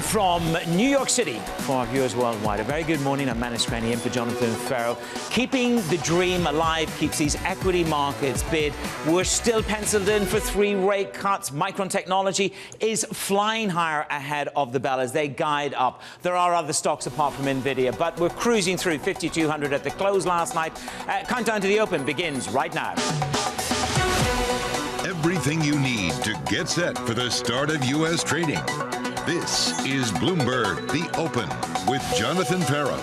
From New York City, for our viewers worldwide, a very good morning. I'm Manus Cranny in for Jonathan Ferro. Keeping the dream alive keeps these equity markets bid. We're still penciled in for 3 rate cuts. Micron Technology is flying higher ahead of the bell as they guide up. There are other stocks apart from Nvidia, but we're cruising through 5,200 at the close last night. Countdown to the open begins right now. Everything you need to get set for the start of U.S. trading. This is Bloomberg The Open with Jonathan Ferro.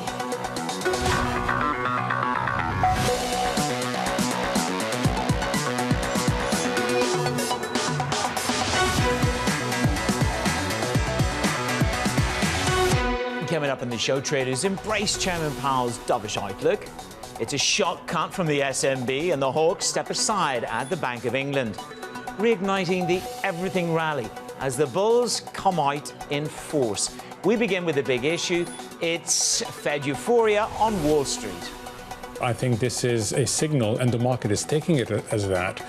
Coming up in the show, traders embrace Chairman Powell's dovish outlook. It's a shock cut from the SMB, and the Hawks step aside at the Bank of England, reigniting the everything rally as the bulls come out in force. We begin with the big issue. It's Fed euphoria on Wall Street. I think this is a signal, and the market is taking it as that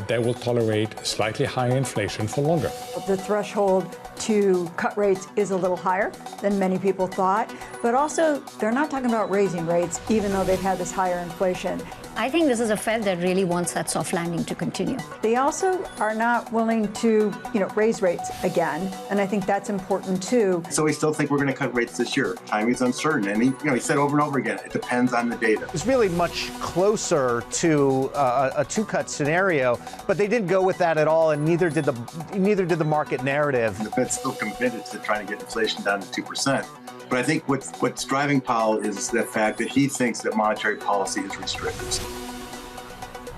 they will tolerate slightly higher inflation for longer. The threshold to cut rates is a little higher than many people thought, but also they're not talking about raising rates, even though they've had this higher inflation. I think this is a Fed that really wants that soft landing to continue. They also are not willing to, raise rates again, and I think that's important too. So we still think we're going to cut rates this year. Timing's uncertain, and he said over and over again, it depends on the data. It's really much closer to a 2-cut scenario, but they didn't go with that at all, and neither did the market narrative. The Fed's still committed to trying to get inflation down to 2%. But I think what's driving Powell is the fact that he thinks that monetary policy is restrictive.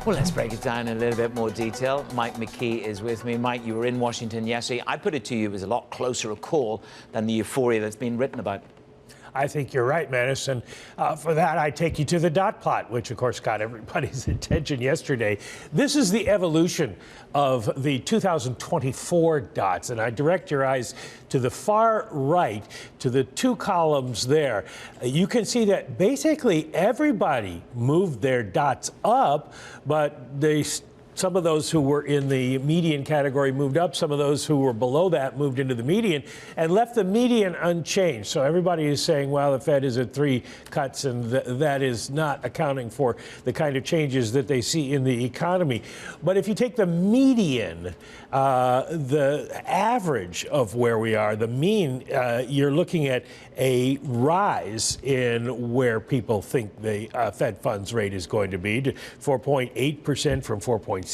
Well, let's break it down in a little bit more detail. Mike McKee is with me. Mike, you were in Washington yesterday. I put it to you, it was a lot closer a call than the euphoria that's been written about. I think you're right, Manus, and for that I take you to the dot plot, which of course got everybody's attention yesterday. This is the evolution of the 2024 dots, and I direct your eyes to the far right, to the 2 columns there. You can see that basically everybody moved their dots up, but some of those who were in the median category moved up. Some of those who were below that moved into the median and left the median unchanged. So everybody is saying, well, the Fed is at 3 cuts, and that is not accounting for the kind of changes that they see in the economy. But if you take the median, the average of where we are, the mean, you're looking at a rise in where people think the Fed funds rate is going to be, to 4.8% from 4.7%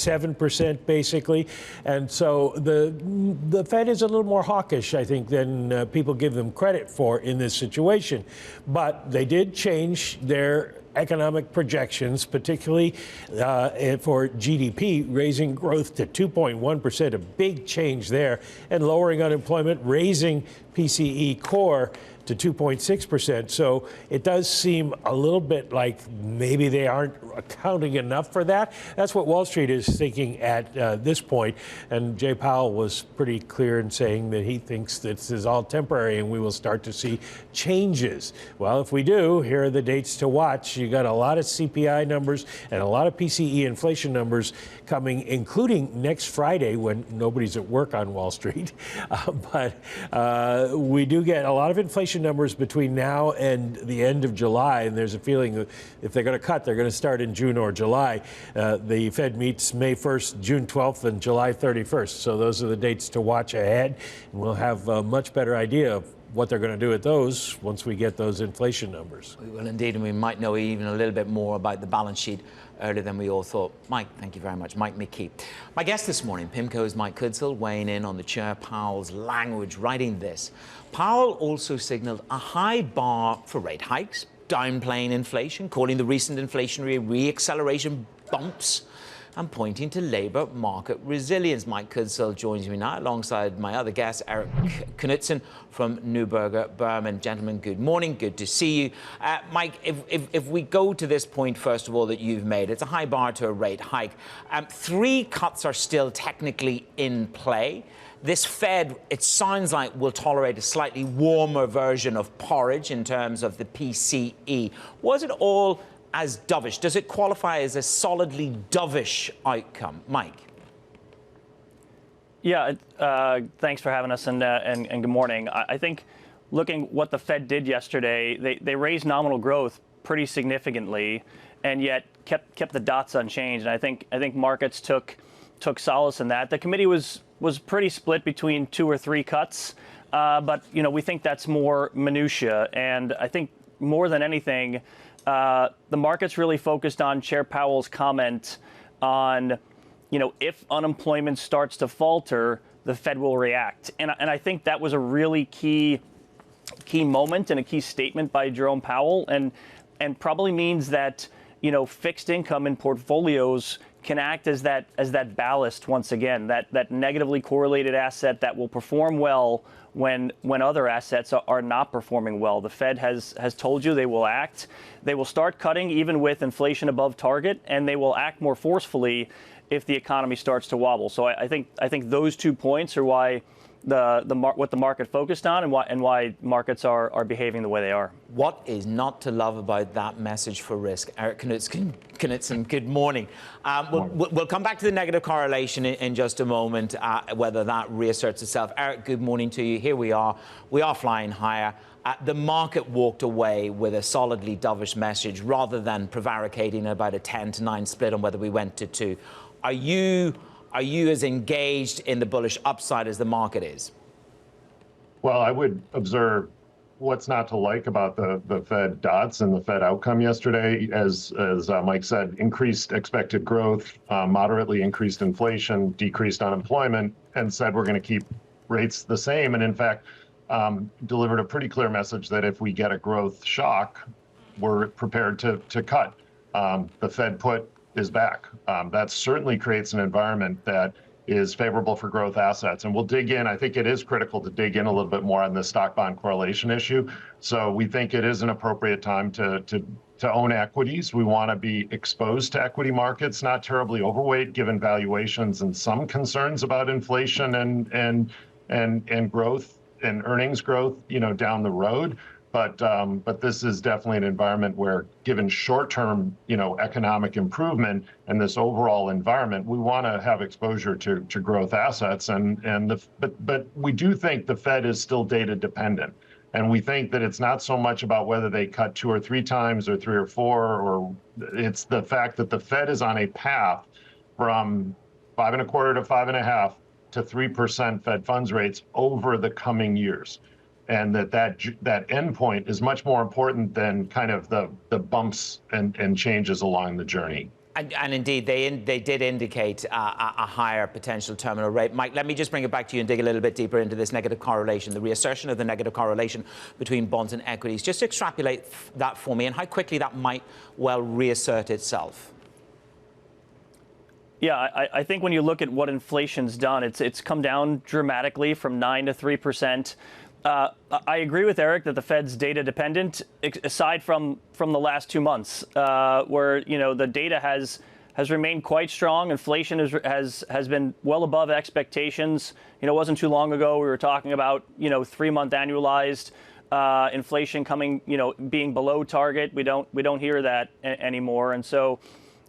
basically. And so the Fed is a little more hawkish, I think, than people give them credit for in this situation. But they did change their economic projections, particularly for GDP, raising growth to 2.1%, a big change there, and lowering unemployment, raising PCE core to 2.6%. So it does seem a little bit like maybe they aren't accounting enough for that. That's what Wall Street is thinking at this point. And Jay Powell was pretty clear in saying that he thinks this is all temporary and we will start to see changes. Well, if we do, here are the dates to watch. You got a lot of CPI numbers and a lot of PCE inflation numbers coming, including next Friday when nobody's at work on Wall Street. But we do get a lot of inflation numbers between now and the end of July, and there's a feeling that if they're going to cut, they're going to start in June or July. The Fed meets May 1st, June 12th, and July 31st. So those are the dates to watch ahead, and we'll have a much better idea of what they're going to do at those once we get those inflation numbers. We will indeed, and we might know even a little bit more about the balance sheet earlier than we all thought. Mike, thank you very much. Mike McKee. My guest this morning, Pimco's Mike Cudzil, weighing in on the Chair Powell's language, writing this. Powell also signaled a high bar for rate hikes, downplaying inflation, calling the recent inflationary reacceleration bumps, and pointing to labour market resilience. Mike Cudzil joins me now alongside my other guest, Erik Knutzen from Neuberger, Berman. Gentlemen, good morning. Good to see you. Mike, if we go to this point, first of all, that you've made, it's a high bar to a rate hike. 3 cuts are still technically in play. This Fed, it sounds like, will tolerate a slightly warmer version of porridge in terms of the PCE. Was it all as dovish? Does it qualify as a solidly dovish outcome? Mike? Yeah, thanks for having us, and good morning. I think looking what the Fed did yesterday, they raised nominal growth pretty significantly, and yet kept the dots unchanged. And I think markets took solace in that. The committee was pretty split between 2 or 3 cuts, but we think that's more minutia. And I think more than anything, the market's really focused on Chair Powell's comment on, if unemployment starts to falter, the Fed will react. And I think that was a really key moment and a key statement by Jerome Powell, and probably means that fixed income in portfolios can act as that ballast once again, that negatively correlated asset that will perform well when other assets are not performing well. The Fed has told you they will act. They will start cutting even with inflation above target, and they will act more forcefully if the economy starts to wobble. So I think those 2 points are why what the market focused on, and why markets are behaving the way they are. What is not to love about that message for risk? Erik Knutzen, good morning. We'll come back to the negative correlation in just a moment, whether that reasserts itself. Erik, good morning to you. Here we are flying higher. The market walked away with a solidly dovish message rather than prevaricating about a 10-9 split on whether we went to 2. Are you as engaged in the bullish upside as the market is? Well, I would observe what's not to like about the Fed dots and the Fed outcome yesterday. As Mike said, increased expected growth, moderately increased inflation, decreased unemployment, and said we're going to keep rates the same. And in fact, delivered a pretty clear message that if we get a growth shock, we're prepared to cut. The Fed put is back. That certainly creates an environment that is favorable for growth assets. And we'll dig in. I think it is critical to dig in a little bit more on the stock bond correlation issue. So we think it is an appropriate time to own equities. We want to be exposed to equity markets, not terribly overweight given valuations and some concerns about inflation and growth and earnings growth, down the road. But this is definitely an environment where, given short-term, economic improvement and this overall environment, we want to have exposure to growth assets. But we do think the Fed is still data dependent, and we think that it's not so much about whether they cut 2 or 3 times or 3 or 4, or it's the fact that the Fed is on a path from 5.25 to 5.5 to 3% Fed funds rates over the coming years. And that endpoint is much more important than kind of the bumps and changes along the journey. And indeed, they did indicate a higher potential terminal rate. Mike, let me just bring it back to you and dig a little bit deeper into this negative correlation, the reassertion of the negative correlation between bonds and equities. Just extrapolate that for me and how quickly that might well reassert itself. Yeah, I think when you look at what inflation's done, it's come down dramatically from 9 to 3%. I agree with Erik that the Fed's data dependent, aside from the last 2 months, where the data has remained quite strong. Inflation has been well above expectations. It wasn't too long ago we were talking about 3-month annualized inflation coming, being below target. We don't hear that anymore, and so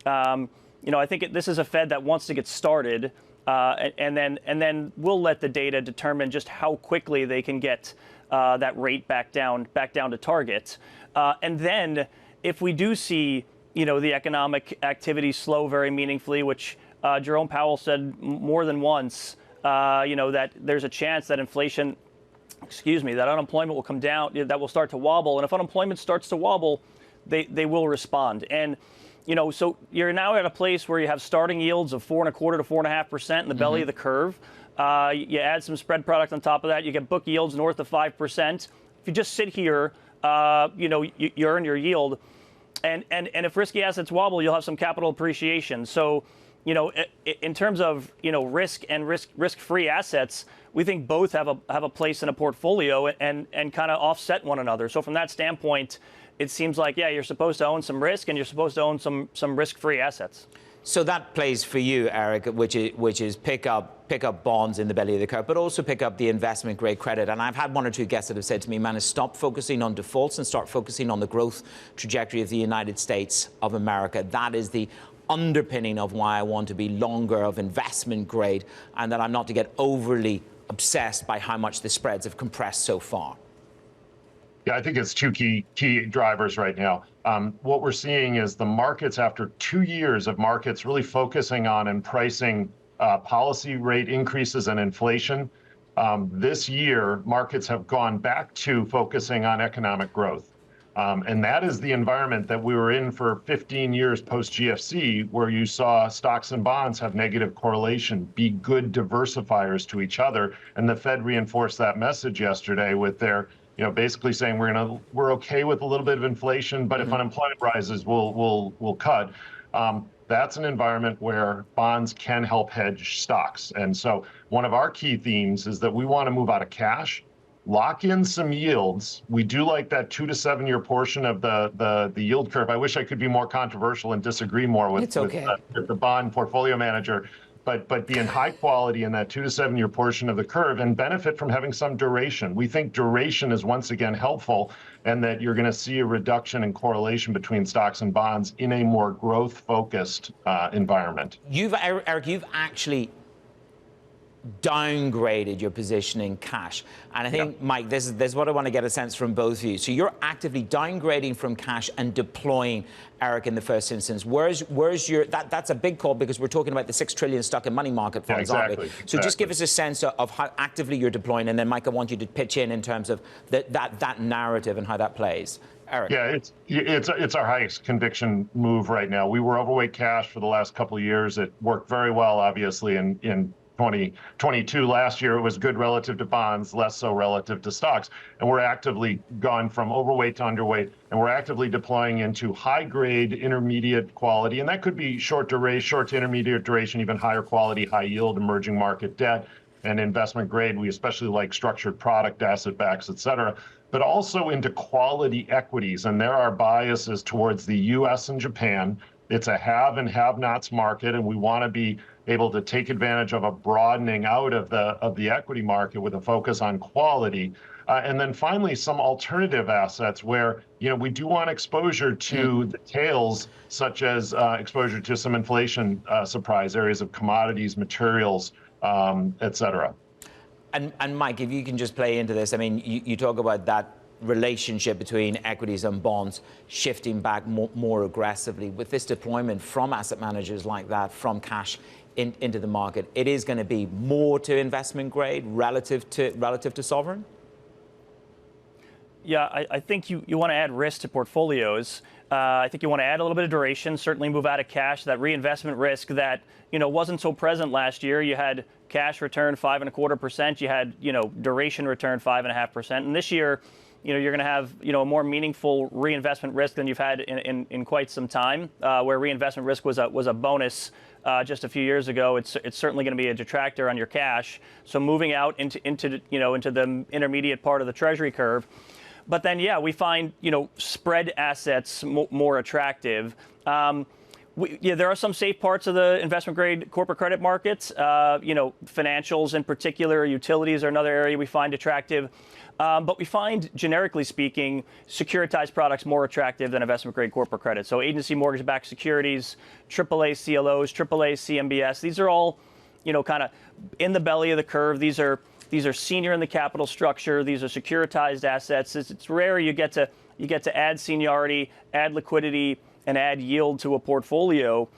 I think this is a Fed that wants to get started. And then we'll let the data determine just how quickly they can get that rate back down to target. And then if we do see, the economic activity slow very meaningfully, which Jerome Powell said more than once, that there's a chance that that unemployment will come down, that will start to wobble. And if unemployment starts to wobble, they will respond. And so you're now at a place where you have starting yields of 4.25% to 4.5% in the belly of the curve. You add some spread product on top of that, you get book yields north of 5%. If you just sit here, you earn your yield. And if risky assets wobble, you'll have some capital appreciation. So, in terms of, risk and risk-free assets, we think both have a place in a portfolio and kind of offset one another. So from that standpoint, it seems like, you're supposed to own some risk and you're supposed to own some risk-free assets. So that plays for you, Erik, which is pick up bonds in the belly of the curve, but also pick up the investment-grade credit. And I've had 1 or 2 guests that have said to me, Manus, stop focusing on defaults and start focusing on the growth trajectory of the United States of America. That is the underpinning of why I want to be longer of investment grade, and that I'm not to get overly obsessed by how much the spreads have compressed so far? Yeah, I think it's two key drivers right now. What we're seeing is the markets, after 2 years of markets really focusing on and pricing policy rate increases and inflation, this year markets have gone back to focusing on economic growth. And that is the environment that we were in for 15 years post-GFC, where you saw stocks and bonds have negative correlation, be good diversifiers to each other. And the Fed reinforced that message yesterday with their, basically saying we're okay with a little bit of inflation, but if unemployment rises, we'll cut. That's an environment where bonds can help hedge stocks. And so one of our key themes is that we want to move out of cash, lock in some yields. We do like that 2 to 7 year portion of the yield curve. I wish I could be more controversial and disagree more with the bond portfolio manager, but be in high quality in that 2 to 7 year portion of the curve and benefit from having some duration. We think duration is once again helpful, and that you're going to see a reduction in correlation between stocks and bonds in a more growth focused environment. Eric, you've actually downgraded your position in cash. And I think, Mike, this is what I want to get a sense from both of you. So you're actively downgrading from cash and deploying, Eric, in the first instance. Where's your, that's a big call, because we're talking about the $6 trillion stuck in money market funds, aren't we? So just give us a sense of how actively you're deploying, and then, Mike, I want you to pitch in terms of that narrative and how that plays. Eric. Yeah, it's our highest conviction move right now. We were overweight cash for the last couple of years. It worked very well, obviously, in 2022. Last year, it was good relative to bonds, less so relative to stocks. And we're actively gone from overweight to underweight, and we're actively deploying into high grade, intermediate quality. And that could be short to intermediate duration, even higher quality, high yield, emerging market debt, and investment grade. We especially like structured product, asset backs, et cetera, but also into quality equities. And there are biases towards the US and Japan. It's a have and have nots market, and we want to be able to take advantage of a broadening out of the equity market with a focus on quality. And then finally, some alternative assets where, we do want exposure to the tails, such as exposure to some inflation surprise areas of commodities, materials, et cetera. And Mike, if you can just play into this, I mean, you talk about that relationship between equities and bonds shifting back more aggressively. With this deployment from asset managers like that, from cash into the market, it is going to be more to investment grade relative to sovereign? Yeah, I think you want to add risk to portfolios. I think you want to add a little bit of duration, certainly move out of cash, that reinvestment risk that, wasn't so present last year. You had cash return 5.25%, you had, duration return 5.5%. And this year, you're going to have, a more meaningful reinvestment risk than you've had in quite some time, where reinvestment risk was a bonus just a few years ago. It's certainly going to be a detractor on your cash. So moving out into the intermediate part of the Treasury curve. But then, we find, spread assets more attractive. There are some safe parts of the investment grade corporate credit markets. Financials in particular, utilities are another area we find attractive. But we find, generically speaking, securitized products more attractive than investment grade corporate credit. So agency mortgage-backed securities, AAA CLOs, AAA CMBS, these are all, kind of in the belly of the curve. These are senior in the capital structure. These are securitized assets. It's rare you get to add seniority, add liquidity, and add yield to a portfolio.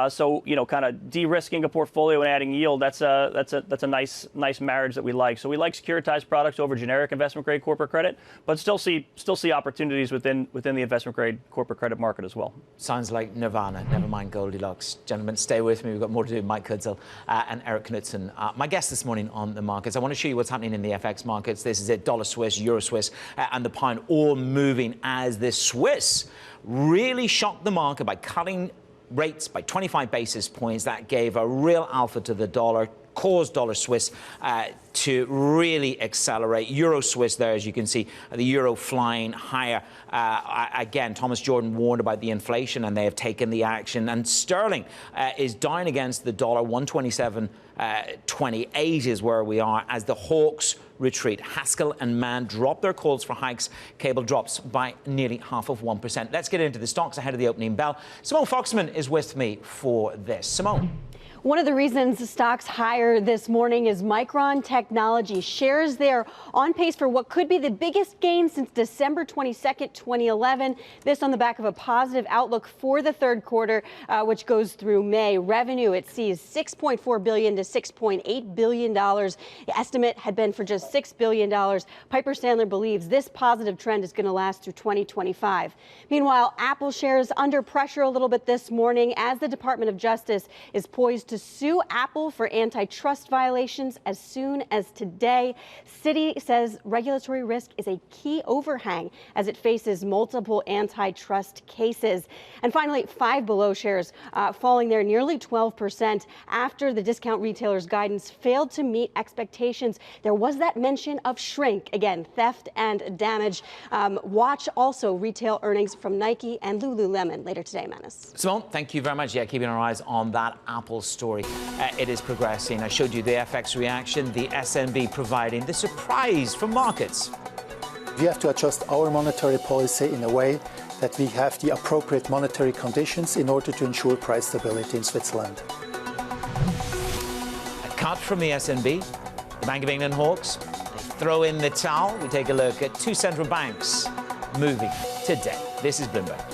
So kind of de-risking a portfolio and adding yield, that's a nice marriage that we like. So we like securitized products over generic investment grade corporate credit, but still see opportunities within the investment grade corporate credit market as well. Sounds like nirvana. Never mind Goldilocks. Gentlemen, stay with me. We've got more to do. Mike Cudzil and Erik Knutzen. My guest this morning on the markets. I want to show you what's happening in the FX markets. This is it: dollar Swiss, euro Swiss, and the pound all moving as the Swiss really shocked the market by cutting rates by 25 basis points. That gave a real alpha to the dollar, caused dollar Swiss to really accelerate. Euro Swiss there, as you can see, the euro flying higher. Again, Thomas Jordan warned about the inflation, and they have taken the action. And sterling is down against the dollar. 127.28 is where we are, as the hawks retreat. Haskell and Mann drop their calls for hikes. Cable drops by nearly 0.5%. Let's get into the stocks ahead of the opening bell. Simone Foxman is with me for this. Simone. One of the reasons stocks higher this morning is Micron Technology. Shares there on pace for what could be the biggest gain since December 22nd, 2011. This on the back of a positive outlook for the third quarter, which goes through May. Revenue, it sees $6.4 billion to $6.8 billion. The estimate had been for just $6 billion. Piper Sandler believes this positive trend is going to last through 2025. Meanwhile, Apple shares under pressure a little bit this morning as the Department of Justice is poised to sue Apple for antitrust violations as soon as today. Citi says regulatory risk is a key overhang as it faces multiple antitrust cases. And finally, Five Below shares falling there nearly 12% after the discount retailer's guidance failed to meet expectations. There was that mention of shrink, again, theft and damage. Watch also retail earnings from Nike and Lululemon later today, Manus. Simone, thank you very much. Yeah, keeping our eyes on that Apple story. It is progressing. I showed you the FX reaction, the SNB providing the surprise for markets. We have to adjust our monetary policy in a way that we have the appropriate monetary conditions in order to ensure price stability in Switzerland. A cut from the SNB, the Bank of England hawks. They throw in the towel. We take a look at two central banks moving today. This is Bloomberg.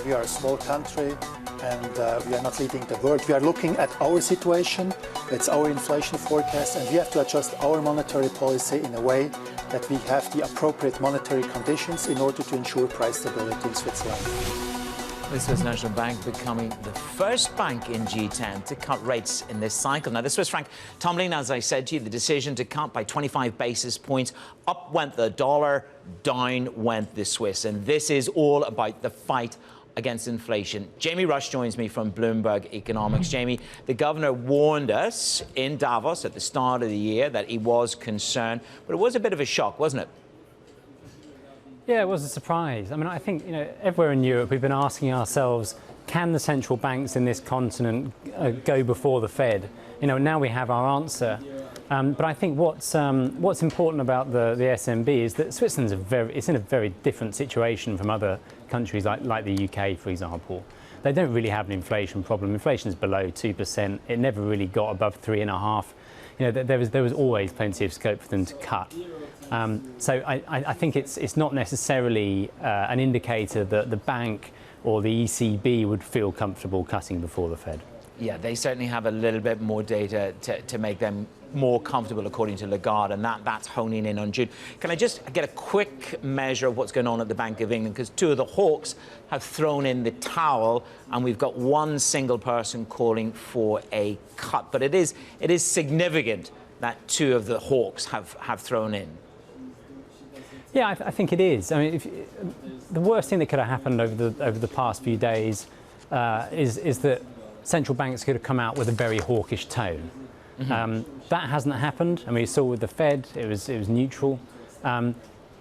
We are a small country and we are not leading the world. We are looking at our situation, it's our inflation forecast, and we have to adjust our monetary policy in a way that we have the appropriate monetary conditions in order to ensure price stability in Switzerland. The Swiss National Bank becoming the first bank in G10 to cut rates in this cycle. Now, the Swiss franc tumbling, as I said to you, the decision to cut by 25 basis points. Up went the dollar, down went the Swiss. And this is all about the fight against inflation. Jamie Rush joins me from Bloomberg Economics. Jamie, the governor warned us in Davos at the start of the year that he was concerned, but it was a bit of a shock, wasn't it? Yeah, it was a surprise. I mean, I think, everywhere in Europe, we've been asking ourselves, can the central banks in this continent go before the Fed? Now we have our answer. But I think what's important about the SNB is that Switzerland's it's in a very different situation from other countries like the UK, for example. They don't really have an inflation problem. Inflation is below 2%. It never really got above 3.5%. There was always plenty of scope for them to cut. So I think it's not necessarily an indicator that the bank or the ECB would feel comfortable cutting before the Fed. Yeah, they certainly have a little bit more data to make them more comfortable, according to Lagarde, and that's honing in on June. Can I just get a quick measure of what's going on at the Bank of England? Because two of the hawks have thrown in the towel, and we've got one single person calling for a cut. But it is significant that two of the hawks have thrown in. Yeah, I think it is. I mean, the worst thing that could have happened over the past few days is that central banks could have come out with a very hawkish tone. Mm-hmm. That hasn't happened. I mean, we saw with the Fed, it was neutral.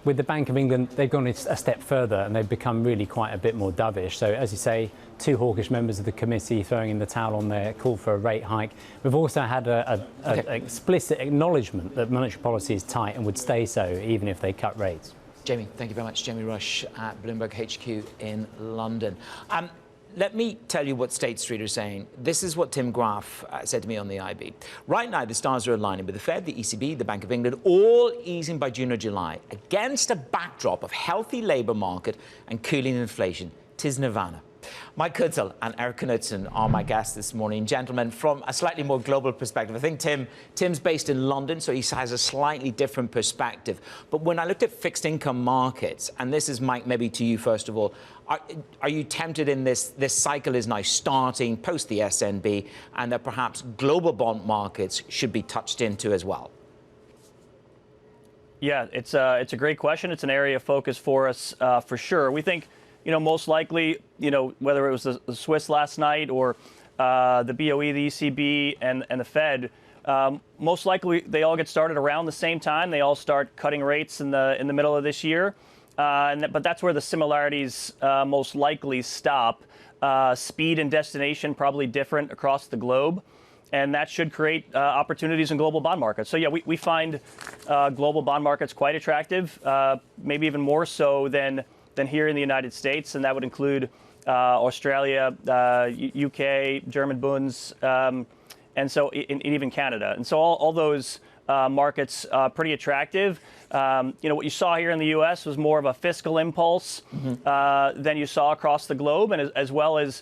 With the Bank of England, they've gone a step further and they've become really quite a bit more dovish. So, as you say, two hawkish members of the committee throwing in the towel on their call for a rate hike. We've also had an explicit acknowledgement that monetary policy is tight and would stay so even if they cut rates. Jamie, thank you very much. Jamie Rush at Bloomberg HQ in London. Let me tell you what State Street are saying. This is what Tim Graff said to me on the IB. Right now, the stars are aligning with the Fed, the ECB, the Bank of England, all easing by June or July against a backdrop of healthy labour market and cooling inflation. 'Tis nirvana. Mike Cudzil and Erik Knutzen are my guests this morning. Gentlemen, from a slightly more global perspective, I think Tim's based in London, so he has a slightly different perspective. But when I looked at fixed income markets, and this is, Mike, maybe to you first of all, are you tempted in this cycle is now starting post the SNB, and that perhaps global bond markets should be touched into as well? Yeah, it's a great question. It's an area of focus for us for sure. We think, most likely, whether it was the Swiss last night or the BOE, the ECB, and the Fed, most likely they all get started around the same time. They all start cutting rates in the middle of this year. But that's where the similarities most likely stop. Speed and destination probably different across the globe. And that should create opportunities in global bond markets. So, yeah, we find global bond markets quite attractive, maybe even more so than here in the United States. And that would include Australia, UK, German bunds, and so even Canada. And so all those markets pretty attractive. What you saw here in the U.S. was more of a fiscal impulse than you saw across the globe, and as well as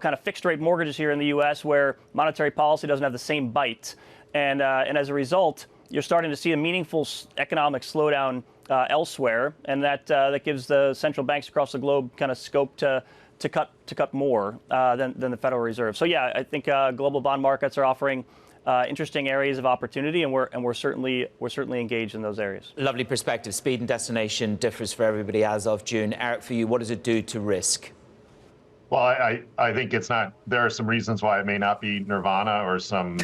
kind of fixed rate mortgages here in the U.S. where monetary policy doesn't have the same bite. And as a result, you're starting to see a meaningful economic slowdown elsewhere, and that gives the central banks across the globe kind of scope to cut more than the Federal Reserve. So yeah, I think global bond markets are offering interesting areas of opportunity, and we're certainly engaged in those areas. Lovely perspective. Speed and destination differs for everybody as of June. Eric, for you, what does it do to risk? Well, I think it's not. There are some reasons why it may not be nirvana or some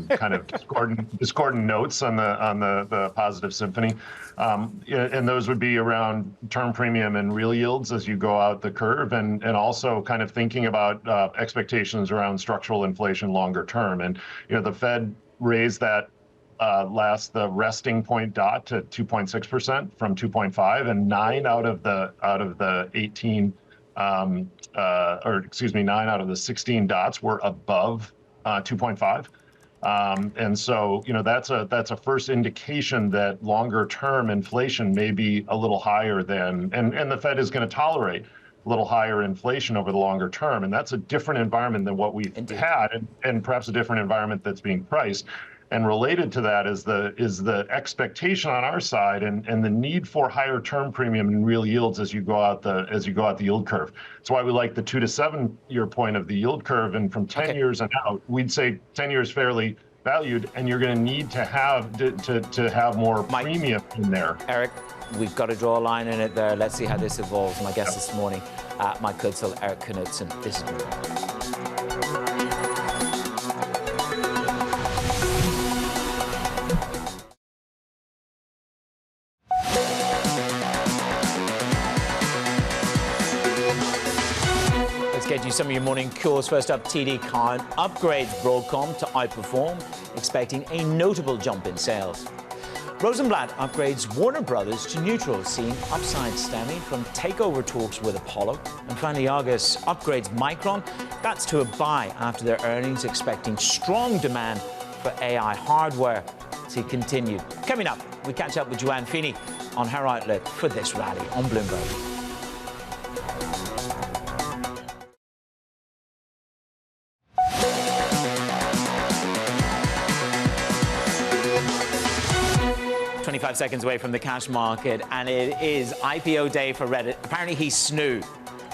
kind of discordant notes on the positive symphony, and those would be around term premium and real yields as you go out the curve, and also kind of thinking about expectations around structural inflation longer term. And the Fed raised that the resting point dot to 2.6% from 2.5, and 9 out of the 18. 9 out of the 16 dots were above 2.5. And so, that's a first indication that longer term inflation may be a little higher than, and the Fed is going to tolerate a little higher inflation over the longer term. And that's a different environment than what we've had, and perhaps a different environment that's being priced. And related to that is the expectation on our side and the need for higher term premium and real yields as you go out the yield curve. That's why we like the 2 to 7 year point of the yield curve, and from 10 years and out, we'd say 10 years fairly valued, and you're going to need to have more premium in there. Eric, we've got to draw a line in it there. Let's see how this evolves. My guest this morning, Mike Cudzil, Erik Knutzen. This is Bloomberg. 'Get you some of your morning calls. First up, TD Cowen upgrades Broadcom to outperform, expecting a notable jump in sales. Rosenblatt upgrades Warner Brothers to neutral, seeing upside stemming from takeover talks with Apollo. And finally, Argus upgrades Micron. That's to a buy after their earnings, expecting strong demand for AI hardware to continue. Coming up, we catch up with Joanne Feeney on her outlook for this rally on Bloomberg. Seconds away from the cash market, and it is IPO day for Reddit. Apparently he's Snoo.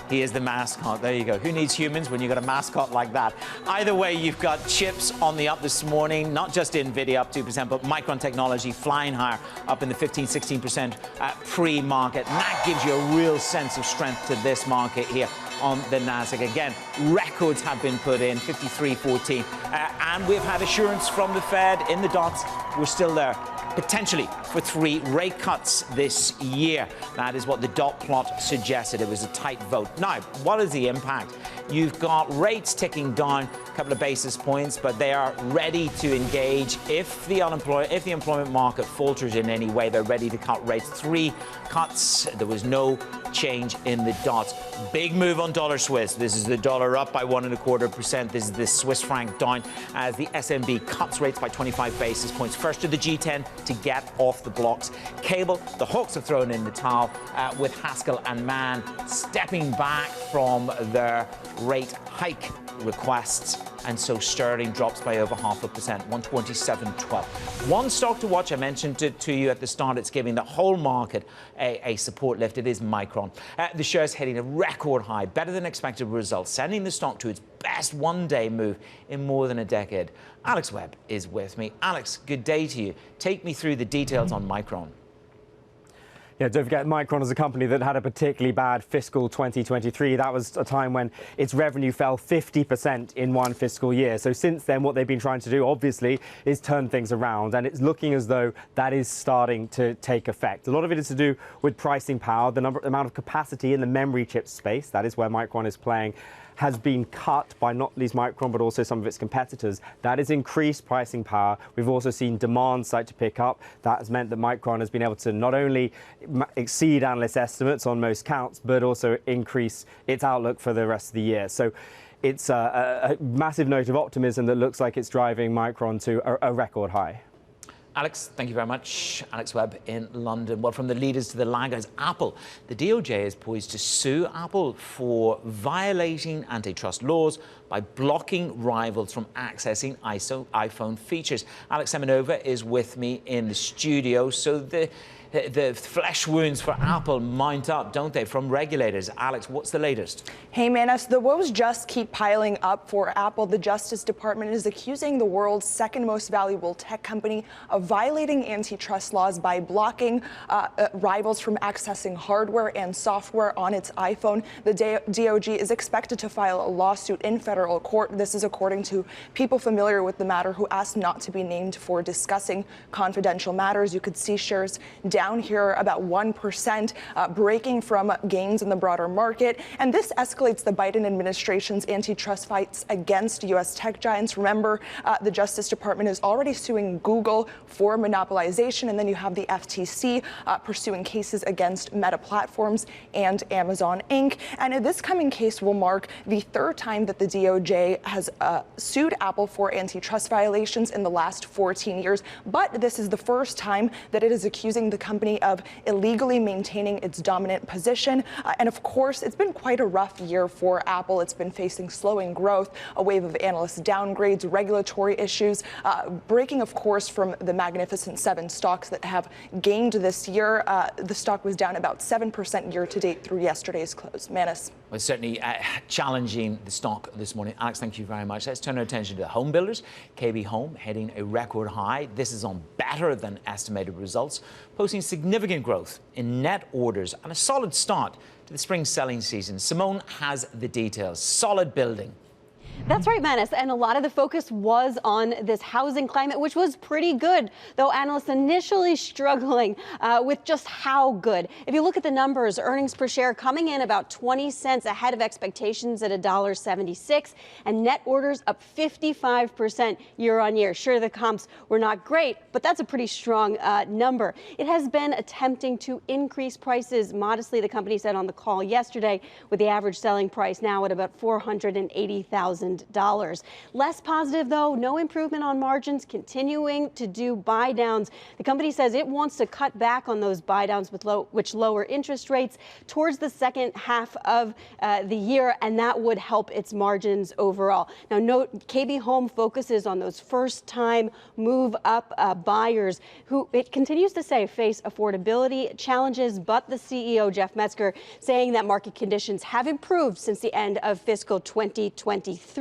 He is the mascot. There you go. Who needs humans when you've got a mascot like that? Either way, you've got chips on the up this morning, not just NVIDIA up 2%, but Micron Technology flying higher, up in the 15-16% pre-market. And that gives you a real sense of strength to this market here on the Nasdaq. Again, records have been put in, 53.14. And we've had assurance from the Fed in the dots. We're still there, potentially for 3 rate cuts this year. That is what the dot plot suggested. It was a tight vote. Now, what is the impact? You've got rates ticking down a couple of basis points, but they are ready to engage. If the employment market falters in any way, they're ready to cut rates. 3 cuts. There was no change in the dots. Big move on dollar Swiss. This is the dollar up by 1.25%. This is the Swiss franc down as the SNB cuts rates by 25 basis points. First to the G10 to get off the blocks. Cable, the Hawks have thrown in the towel with Haskell and Mann stepping back from their rate hike requests, and so sterling drops by over 0.5%, 127.12. One stock to watch, I mentioned it to you at the start, it's giving the whole market a support lift. It is Micron. The share's hitting a record high, better than expected results, sending the stock to its best one-day move in more than a decade. Alex Webb is with me. Alex, good day to you. Take me through the details on Micron. Yeah, don't forget Micron is a company that had a particularly bad fiscal 2023. That was a time when its revenue fell 50% in one fiscal year. So since then, what they've been trying to do, obviously, is turn things around. And it's looking as though that is starting to take effect. A lot of it is to do with pricing power, the amount of capacity in the memory chip space. That is where Micron is playing, has been cut by not least Micron, but also some of its competitors. That has increased pricing power. We've also seen demand start to pick up. That has meant that Micron has been able to not only exceed analyst estimates on most counts, but also increase its outlook for the rest of the year. So it's a massive note of optimism that looks like it's driving Micron to a record high. Alex, thank you very much. Alex Webb in London. Well, from the leaders to the laggards, Apple. The DOJ is poised to sue Apple for violating antitrust laws by blocking rivals from accessing iPhone features. Alex Semenova is with me in the studio. So the flesh wounds for Apple mount up, don't they, from regulators? Alex, what's the latest? Hey, Manus, the woes just keep piling up for Apple. The Justice Department is accusing the world's second most valuable tech company of violating antitrust laws by blocking rivals from accessing hardware and software on its iPhone. The DOJ is expected to file a lawsuit in federal court. This is according to people familiar with the matter who asked not to be named for discussing confidential matters. You could see shares down here about 1%, breaking from gains in the broader market. And this escalates the Biden administration's antitrust fights against U.S. tech giants. Remember, the Justice Department is already suing Google for monopolization. And then you have the FTC pursuing cases against Meta Platforms and Amazon Inc. And this coming case will mark the third time that the DOJ has sued Apple for antitrust violations in the last 14 years. But this is the first time that it is accusing the company of illegally maintaining its dominant position. And of course, it's been quite a rough year for Apple. It's been facing slowing growth, a wave of analyst downgrades, regulatory issues, breaking, of course, from the Magnificent Seven stocks that have gained this year. The stock was down about 7% year to date through yesterday's close. Manus. Well, certainly challenging the stock this morning. Alex, thank you very much. Let's turn our attention to the home builders. KB Home heading a record high. This is on better than estimated results, posting significant growth in net orders and a solid start to the spring selling season. Simone has the details. Solid building. That's right, Manus. And a lot of the focus was on this housing climate, which was pretty good, though analysts initially struggling with just how good. If you look at the numbers, earnings per share coming in about 20 cents ahead of expectations at $1.76, and net orders up 55% year on year. Sure, the comps were not great, but that's a pretty strong number. It has been attempting to increase prices modestly, the company said on the call yesterday, with the average selling price now at about $480,000. Less positive, though, no improvement on margins, continuing to do buy downs. The company says it wants to cut back on those buy downs, which lower interest rates towards the second half of the year, and that would help its margins overall. Now, note KB Home focuses on those first-time move-up buyers who, it continues to say, face affordability challenges, but the CEO, Jeff Metzger, saying that market conditions have improved since the end of fiscal 2023.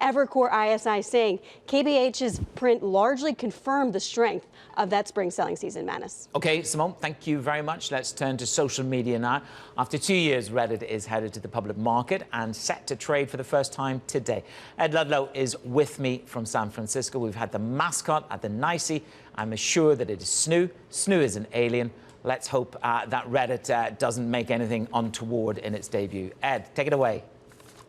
Evercore ISI saying KBH's print largely confirmed the strength of that spring selling season, Manus. Okay, Simone, thank you very much. Let's turn to social media now. After 2 years, Reddit is headed to the public market and set to trade for the first time today. Ed Ludlow is with me from San Francisco. We've had the mascot at the NYSE. I'm assured that it is Snoo. Snoo is an alien. Let's hope that Reddit doesn't make anything untoward in its debut. Ed, take it away.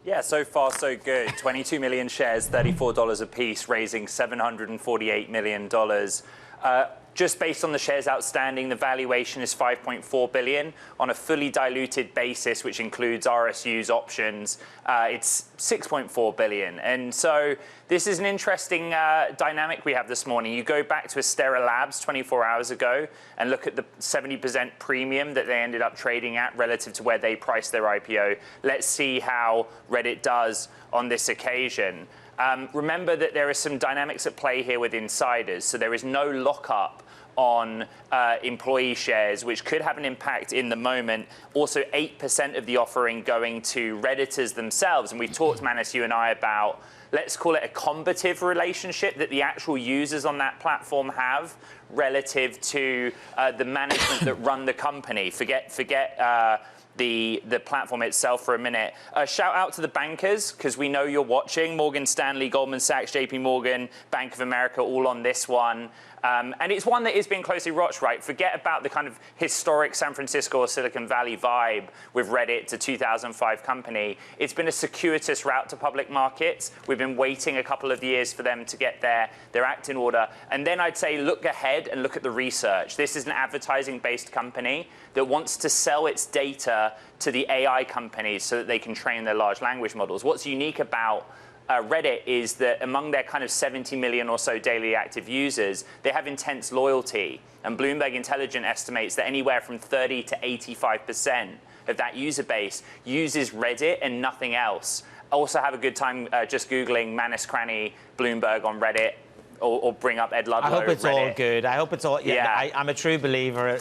Yeah, so far so good. 22 million shares, $34 a piece, raising $748 million. Just based on the shares outstanding, the valuation is $5.4 billion. On a fully diluted basis, which includes RSUs, options, it's $6.4 billion. And so this is an interesting dynamic we have this morning. You go back to Astera Labs 24 hours ago and look at the 70% premium that they ended up trading at relative to where they priced their IPO. Let's see how Reddit does on this occasion. Remember that there are some dynamics at play here with insiders. So there is no lockup on employee shares, which could have an impact in the moment. Also, 8% of the offering going to Redditors themselves. And we've talked, Manus, you and I, about let's call it a combative relationship that the actual users on that platform have relative to the management that run the company. Forget the platform itself for a minute. Shout out to the bankers, because we know you're watching. Morgan Stanley, Goldman Sachs, JP Morgan, Bank of America, all on this one. And it's one that is being closely watched, right? Forget about the kind of historic San Francisco or Silicon Valley vibe with Reddit to 2005 company. It's been a circuitous route to public markets. We've been waiting a couple of years for them to get their act in order. And then I'd say look ahead and look at the research. This is an advertising-based company that wants to sell its data to the AI companies so that they can train their large language models. What's unique about Reddit is that among their kind of 70 million or so daily active users, they have intense loyalty. And Bloomberg Intelligence estimates that anywhere from 30 to 85% of that user base uses Reddit and nothing else. Also have a good time just Googling Manus Cranny Bloomberg on Reddit, or bring up Ed Ludlow. I hope it's Reddit. all good. I hope it's all, I'm a true believer,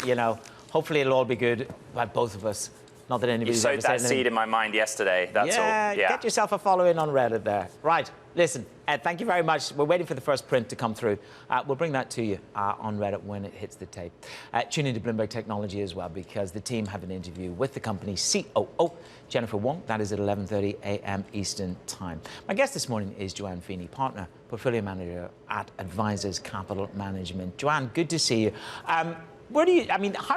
hopefully it'll all be good by both of us. Not that anybody's You ever sowed said that seed in my mind yesterday, that's all. Yeah, get yourself a following on Reddit there. Right, listen, Ed, thank you very much. We're waiting for the first print to come through. We'll bring that to you on Reddit when it hits the tape. Tune into Bloomberg Technology as well, because the team have an interview with the company's COO, Jennifer Wong. That is at 11:30 a.m. Eastern Time. My guest this morning is Joanne Feeney, Partner, Portfolio Manager at Advisors Capital Management. Joanne, good to see you. How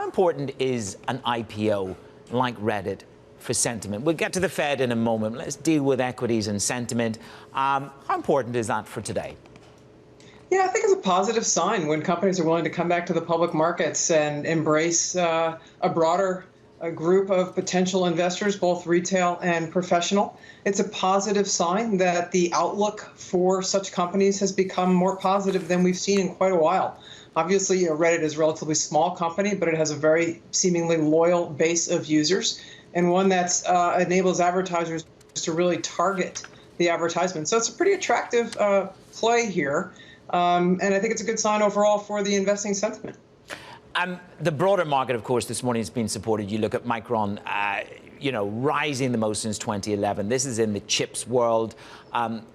important is an IPO like Reddit for sentiment? We'll get to the Fed in a moment. Let's deal with equities and sentiment. How important is that for today? Yeah, I think it's a positive sign when companies are willing to come back to the public markets and embrace a broader group of potential investors, both retail and professional. It's a positive sign that the outlook for such companies has become more positive than we've seen in quite a while. Obviously, Reddit is a relatively small company, but it has a very seemingly loyal base of users, and one that enables advertisers to really target the advertisement. So it's a pretty attractive play here, and I think it's a good sign overall for the investing sentiment. The broader market, of course, this morning has been supported. You look at Micron, rising the most since 2011. This is in the chips world.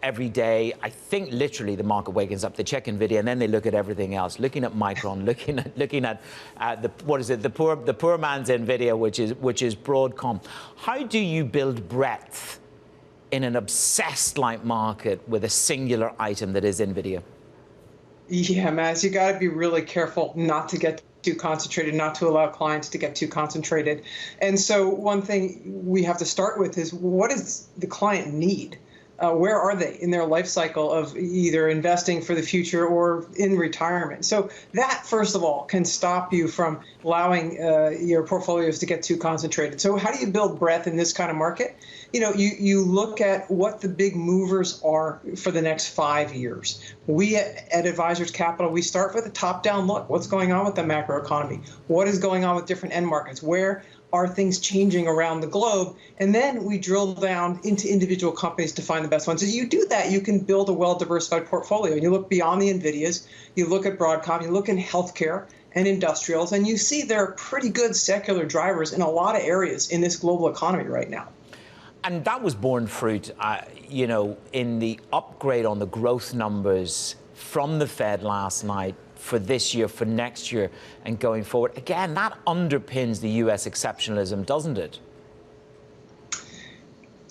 Every day, I think literally the market wakens up. They check Nvidia and then they look at everything else. Looking at Micron, looking at the poor man's Nvidia, which is Broadcom. How do you build breadth in an obsessed-like market with a singular item that is Nvidia? Yeah, Maz, you got to be really careful not to get too concentrated, not to allow clients to get too concentrated. And so one thing we have to start with is, what does the client need? Where are they in their life cycle of either investing for the future or in retirement? So that, first of all, can stop you from allowing your portfolios to get too concentrated. So how do you build breadth in this kind of market? You look at what the big movers are for the next 5 years. We at Advisors Capital, we start with a top-down look. What's going on with the macroeconomy? What is going on with different end markets? Where are things changing around the globe? And then we drill down into individual companies to find the best ones. As you do that, you can build a well-diversified portfolio. You look beyond the NVIDIAs, you look at Broadcom, you look in healthcare and industrials, and you see there are pretty good secular drivers in a lot of areas in this global economy right now. And that was borne fruit, in the upgrade on the growth numbers from the Fed last night for this year, for next year, and going forward. Again, that underpins the U.S. exceptionalism, doesn't it?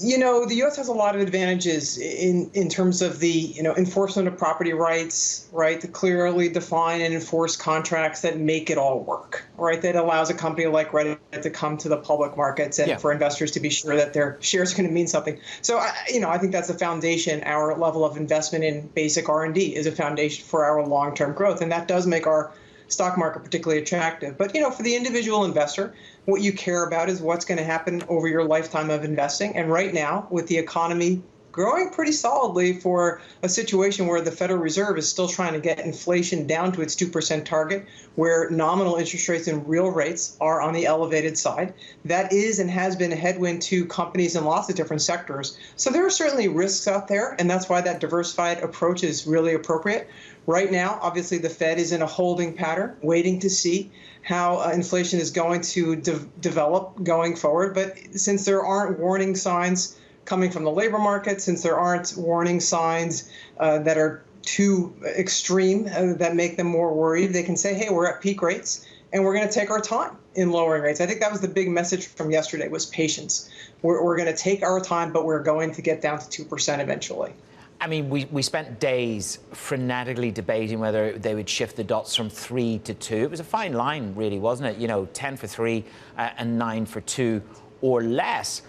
The U.S. has a lot of advantages in terms of the enforcement of property rights, right? The clearly define and enforce contracts that make it all work, right? That allows a company like Reddit to come to the public markets and for investors to be sure that their shares are going to mean something. So, I think that's a foundation. Our level of investment in basic R&D is a foundation for our long-term growth, and that does make our stock market particularly attractive. But, for the individual investor, what you care about is what's going to happen over your lifetime of investing. And right now, with the economy growing pretty solidly for a situation where the Federal Reserve is still trying to get inflation down to its 2% target, where nominal interest rates and real rates are on the elevated side, that is and has been a headwind to companies in lots of different sectors. So there are certainly risks out there, and that's why that diversified approach is really appropriate. Right now, obviously, the Fed is in a holding pattern, waiting to see how inflation is going to develop going forward. But since there aren't warning signs coming from the labor market, since there aren't warning signs that are too extreme that make them more worried, they can say, hey, we're at peak rates and we're going to take our time in lowering rates. I think that was the big message from yesterday, was patience. We're going to take our time, but we're going to get down to 2% eventually. I mean, we spent days frenetically debating whether they would shift the dots from 3 to 2. It was a fine line, really, wasn't it? You know, 10 for 3 and 9 for 2 or less.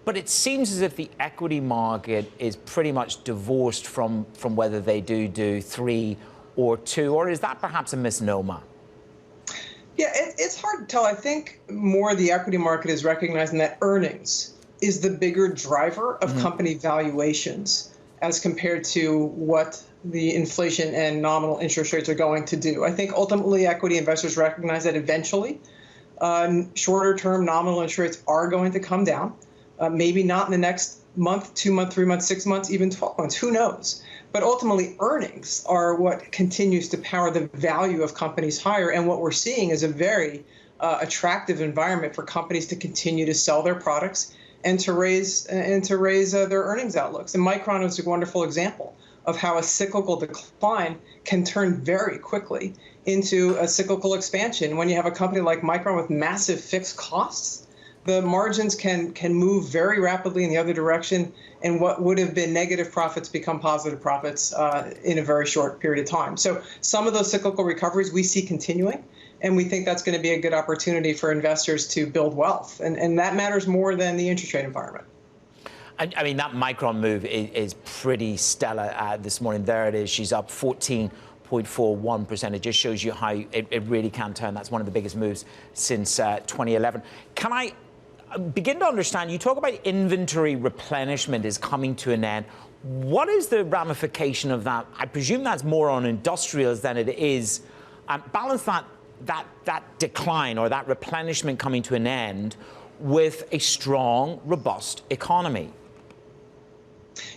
But it seems as if the equity market is pretty much divorced from whether they do 3 or 2, or is that perhaps a misnomer? Yeah, it's hard to tell. I think more the equity market is recognizing that earnings is the bigger driver of company valuations as compared to what the inflation and nominal interest rates are going to do. I think ultimately equity investors recognize that eventually shorter term nominal interest rates are going to come down. Maybe not in the next month, 2 months, 3 months, 6 months, even 12 months, who knows? But ultimately, earnings are what continues to power the value of companies higher. And what we're seeing is a very attractive environment for companies to continue to sell their products and to raise their earnings outlooks. And Micron is a wonderful example of how a cyclical decline can turn very quickly into a cyclical expansion. When you have a company like Micron with massive fixed costs, the margins can move very rapidly in the other direction, and what would have been negative profits become positive profits in a very short period of time. So some of those cyclical recoveries we see continuing, and we think that's going to be a good opportunity for investors to build wealth. And that matters more than the interest rate environment. I mean, that Micron move is pretty stellar this morning. There it is. She's up 14.41%. It just shows you how it really can turn. That's one of the biggest moves since 2011. Can I begin to understand, you talk about inventory replenishment is coming to an end. What is the ramification of that? I presume that's more on industrials than it is. Balance that decline or that replenishment coming to an end with a strong, robust economy.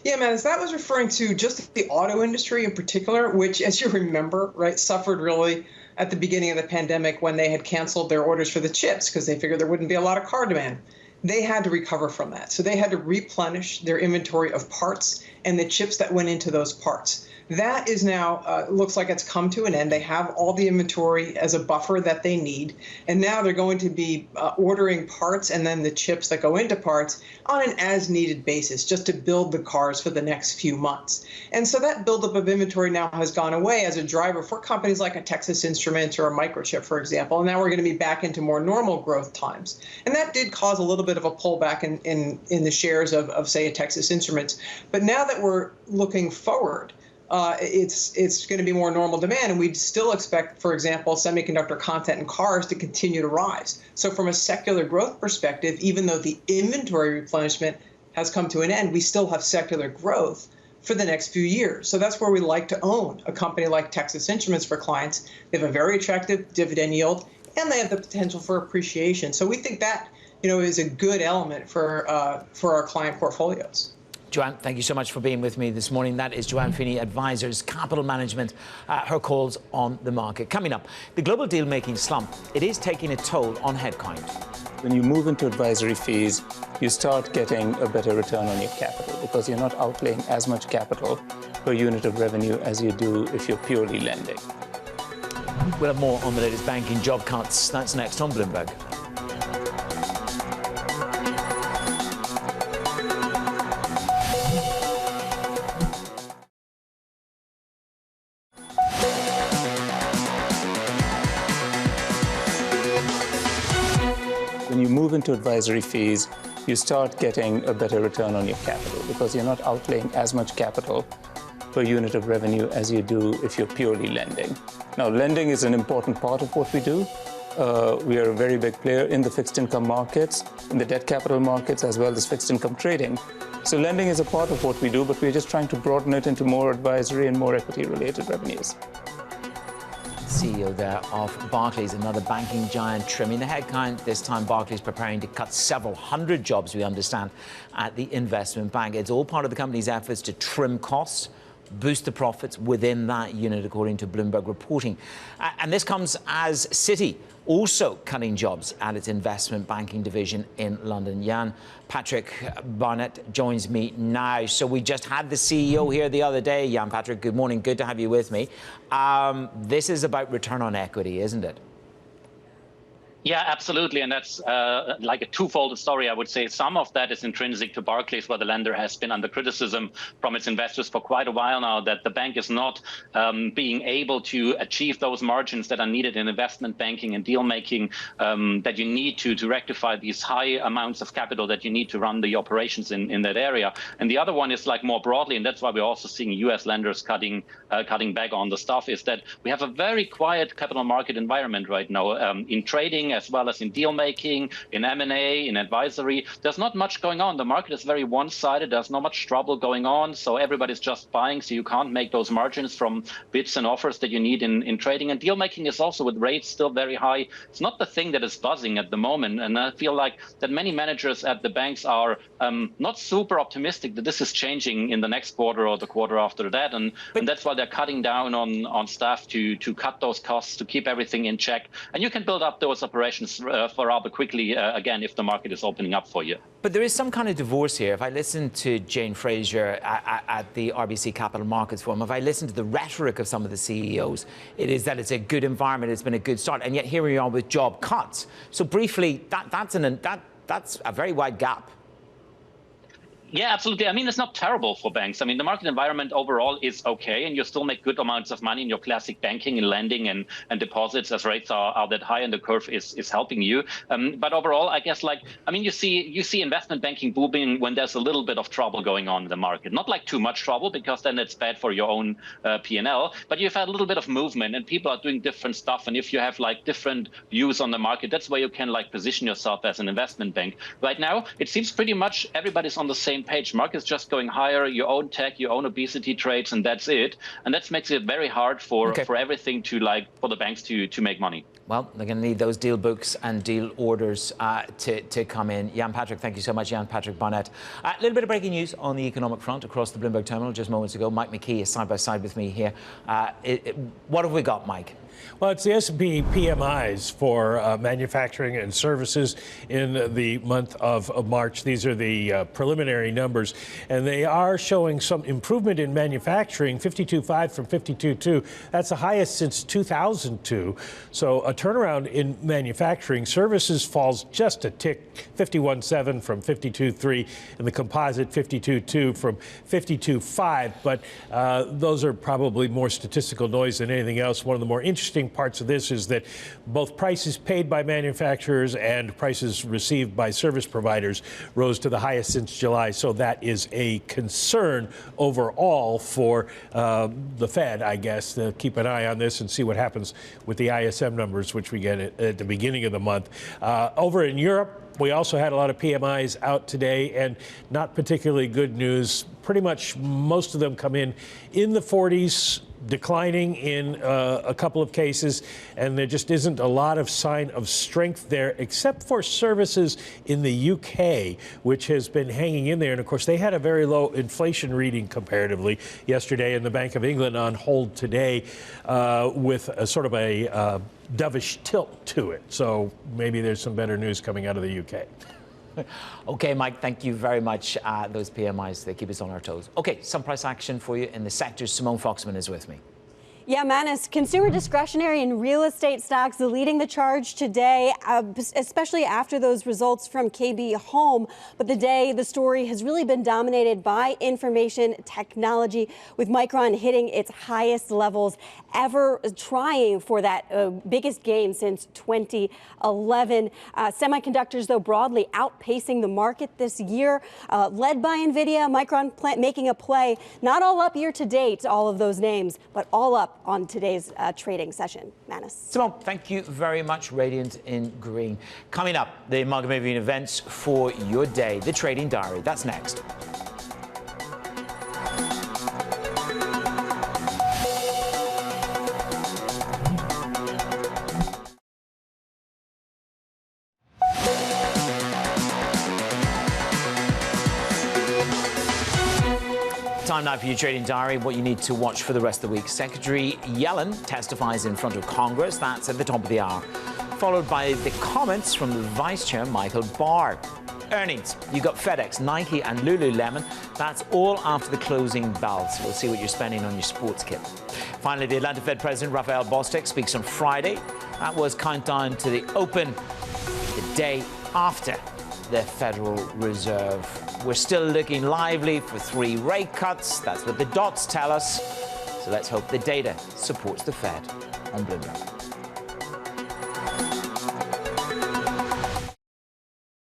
Yeah, Manus, that was referring to just the auto industry in particular, which, as you remember, right, suffered really at the beginning of the pandemic when they had canceled their orders for the chips because they figured there wouldn't be a lot of car demand. They had to recover from that. So they had to replenish their inventory of parts and the chips that went into those parts. That is now, looks like it's come to an end. They have all the inventory as a buffer that they need. And now they're going to be ordering parts and then the chips that go into parts on an as-needed basis, just to build the cars for the next few months. And so that buildup of inventory now has gone away as a driver for companies like a Texas Instruments or a Microchip, for example. And now we're going to be back into more normal growth times. And that did cause a little bit of a pullback in the shares of, say, a Texas Instruments. But now that we're looking forward, it's going to be more normal demand, and we'd still expect, for example, semiconductor content in cars to continue to rise. So from a secular growth perspective, even though the inventory replenishment has come to an end, we still have secular growth for the next few years. So that's where we like to own a company like Texas Instruments for clients. They have a very attractive dividend yield, and they have the potential for appreciation. So we think that, is a good element for our client portfolios. Joanne, thank you so much for being with me this morning. That is Joanne Feeney, Advisors, Capital Management, her calls on the market. Coming up, the global deal-making slump, it is taking a toll on headcount. When you move into advisory fees, you start getting a better return on your capital because you're not outlaying as much capital per unit of revenue as you do if you're purely lending. We'll have more on the latest banking job cuts. That's next on Bloomberg. When you move into advisory fees, you start getting a better return on your capital because you're not outlaying as much capital per unit of revenue as you do if you're purely lending. Now, lending is an important part of what we do. We are a very big player in the fixed income markets, in the debt capital markets, as well as fixed income trading. So lending is a part of what we do, but we're just trying to broaden it into more advisory and more equity-related revenues. CEO there of Barclays, another banking giant, trimming the headcount. This time Barclays preparing to cut several hundred jobs, we understand, at the investment bank. It's all part of the company's efforts to trim costs boost the profits within that unit, according to Bloomberg reporting. And this comes as Citi also cutting jobs at its investment banking division in London. Jan Patrick Barnett joins me now. So we just had the CEO here the other day. Jan Patrick, good morning. Good to have you with me. This is about return on equity, isn't it? Yeah, absolutely. And that's like a twofold story, I would say. Some of that is intrinsic to Barclays, where the lender has been under criticism from its investors for quite a while now, that the bank is not being able to achieve those margins that are needed in investment banking and deal making, that you need to rectify these high amounts of capital that you need to run the operations in that area. And the other one is like more broadly, and that's why we're also seeing US lenders cutting back on the stuff, is that we have a very quiet capital market environment right now in trading, as well as in deal making, in M&A, in advisory. There's not much going on. The market is very one-sided. There's not much trouble going on. So everybody's just buying. So you can't make those margins from bids and offers that you need in trading. And deal making is also, with rates still very high, it's not the thing that is buzzing at the moment. And I feel like that many managers at the banks are not super optimistic that this is changing in the next quarter or the quarter after that. And that's why they're cutting down on staff to cut those costs, to keep everything in check. And you can build up those operations for rather quickly, again, if the market is opening up for you. But there is some kind of divorce here. If I listen to Jane Fraser at the RBC Capital Markets Forum, if I listen to the rhetoric of some of the CEOs, it is that it's a good environment, it's been a good start, and yet here we are with job cuts. So briefly, that's a very wide gap. Yeah, absolutely. I mean, it's not terrible for banks. I mean, the market environment overall is okay, and you still make good amounts of money in your classic banking and lending and deposits, as rates are that high, and the curve is helping you. But overall, I guess, you see investment banking booming when there's a little bit of trouble going on in the market. Not like too much trouble, because then it's bad for your own P&L. But you've had a little bit of movement, and people are doing different stuff. And if you have different views on the market, that's where you can position yourself as an investment bank. Right now, it seems pretty much everybody's on the same page. Market's just going higher. You own tech, you own obesity trades, and that's it. And that makes it very hard for everything for the banks to make money. Well, they're going to need those deal books and deal orders to come in. Jan Patrick, thank you so much, Jan Patrick Barnett. A little bit of breaking news on the economic front across the Bloomberg terminal just moments ago. Mike McKee is side by side with me here. What have we got, Mike? Well, it's the S&P PMIs for manufacturing and services in the month of March. These are the preliminary numbers, and they are showing some improvement in manufacturing, 52.5 from 52.2. That's the highest since 2002. So a turnaround in manufacturing. Services falls just a tick, 51.7 from 52.3, and the composite 52.2 from 52.5. But those are probably more statistical noise than anything else. One of the more interesting parts of this is that both prices paid by manufacturers and prices received by service providers rose to the highest since July. So that is a concern overall for the Fed, I guess, to keep an eye on this and see what happens with the ISM numbers, which we get at the beginning of the month. Over in Europe, we also had a lot of PMIs out today, and not particularly good news. Pretty much most of them come in the 40s, declining in a couple of cases, and there just isn't a lot of sign of strength there, except for services in the UK, which has been hanging in there. And of course, they had a very low inflation reading comparatively yesterday, and the Bank of England on hold today with a sort of a dovish tilt to it. So maybe there's some better news coming out of the UK. Okay, Mike, thank you very much. Those PMIs, they keep us on our toes. Okay, some price action for you in the sectors. Simone Foxman is with me. Yeah, Manus, consumer discretionary and real estate stocks leading the charge today, especially after those results from KB Home. But the story has really been dominated by information technology, with Micron hitting its highest levels ever, trying for that biggest gain since 2011. Semiconductors, though, broadly outpacing the market this year, led by NVIDIA. Micron making a play, not all up year to date, all of those names, but all up on today's trading session. Manus. Simone, thank you very much. Radiant in green. Coming up, the market moving events for your day, the trading diary. That's next. Time now for your trading diary, what you need to watch for the rest of the week. Secretary Yellen testifies in front of Congress. That's at the top of the hour. Followed by the comments from the Vice Chair, Michael Barr. Earnings. You've got FedEx, Nike and Lululemon. That's all after the closing bells. We'll see what you're spending on your sports kit. Finally, the Atlanta Fed President, Raphael Bostic, speaks on Friday. That was countdown to the open the day after the Federal Reserve. We're still looking lively for 3 rate cuts. That's what the dots tell us. So let's hope the data supports the Fed on Bloomberg.